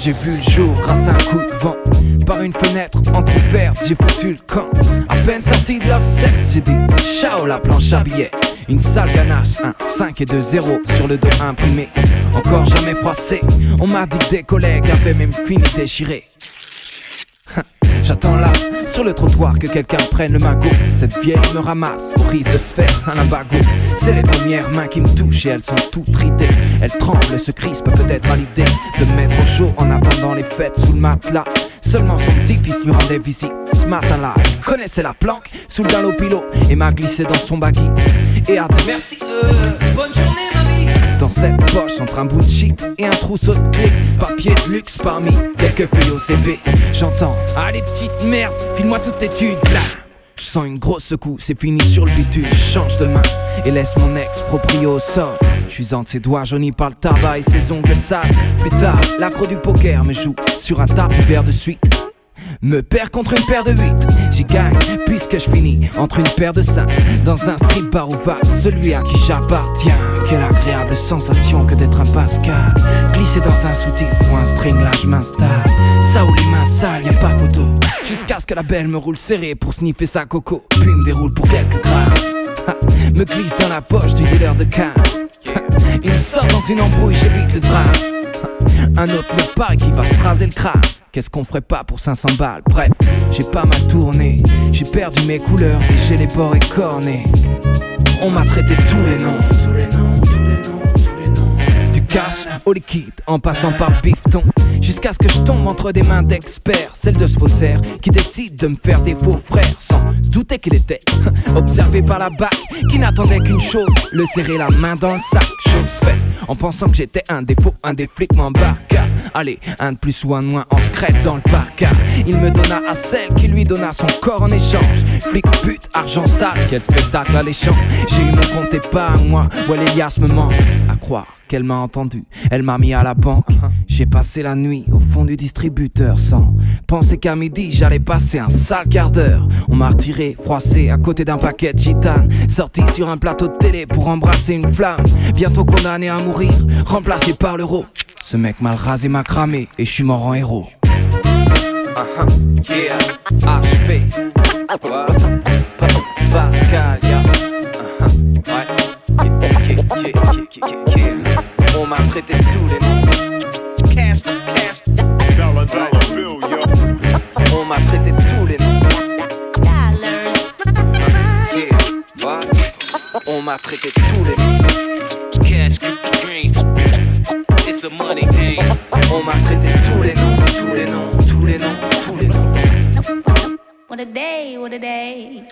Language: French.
J'ai vu le jour grâce à un coup de vent. Par une fenêtre entrouverte, j'ai foutu le camp. À peine sorti de l'offset, j'ai dit ciao la planche à billets. Une sale ganache, un 5 et 2 0 sur le dos imprimé. Encore jamais froissé, on m'a dit que des collègues avaient même fini déchiré. J'attends là, sur le trottoir, que quelqu'un prenne le magot. Cette vieille me ramasse, au risque de se faire un abago. C'est les premières mains qui me touchent et elles sont toutes ridées. Elles tremblent, se crispent peut-être à l'idée de me mettre au chaud en attendant les fêtes sous le matelas. Seulement son petit-fils lui rendait visite ce matin-là. Il connaissait la planque sous le galopilo et m'a glissé dans son baggy et a dit merci, bonne journée mamie. Dans cette poche, entre un bout de shit et un trousseau de clés, papier de luxe parmi quelques feuilles OCB. J'entends, allez petite merde, file-moi toute tes thunes là. Je sens une grosse secousse, c'est fini sur le bitume. Je change de main et laisse mon ex proprio au sol. J'usant de ses doigts jaunis par le tabac et ses ongles sales. Plus tard, l'accro du poker me joue sur un tapis vert de suite. Me perd contre une paire de 8. J'y gagne puisque je finis entre une paire de 5 dans un strip bar oval, celui à qui j'appartiens. Quelle agréable sensation que d'être un Pascal, glisser dans un soutif ou un string, là je m'installe. Ça ou les mains sales, y'a pas photo. Jusqu'à ce que la belle me roule serré pour sniffer sa coco. Puis me déroule pour quelques grammes. Me glisse dans la poche du dealer de canne. Il me sort dans une embrouille, j'évite le drame. Un autre me paraît qui va se raser le crâne. Qu'est-ce qu'on ferait pas pour 500 balles? Bref, j'ai pas mal tourné. J'ai perdu mes couleurs et j'ai les bords écornés. On m'a traité de tous les noms. Du cash au liquide en passant par le bifton. Jusqu'à ce que je tombe entre des mains d'experts, celle de ce faussaire qui décide de me faire des faux frères. Sans se douter qu'il était observé par la BAC, qui n'attendait qu'une chose, le serrer la main dans le sac. Chose faite, en pensant que j'étais un défaut, un des flics m'embarqua. Allez, un de plus ou un de moins en secrète dans le parc. Il me donna à celle qui lui donna son corps en échange. Flic, pute, argent sale, quel spectacle alléchant. J'ai eu mon compte et pas à moi, ouais l'Elias me manque. À croire qu'elle m'a entendu, elle m'a mis à la banque. J'ai passé la nuit au fond du distributeur sans penser qu'à midi j'allais passer un sale quart d'heure. On m'a retiré, froissé à côté d'un paquet de gitane, sorti sur un plateau de télé pour embrasser une flamme. Bientôt condamné à mourir, remplacé par l'euro. Ce mec mal rasé m'a cramé et je suis mort en héros. Yeah, HP Pascal, yeah. Ouais. On m'a traité de tous les noms. Cash, dollar bill, yo. On m'a traité de tous les noms. Yeah, ouais. On m'a traité de tous les noms. Cash, green. It's a money day. On m'a traité de tous les noms, tous les noms, tous les noms, tous les noms. What a day, what a day.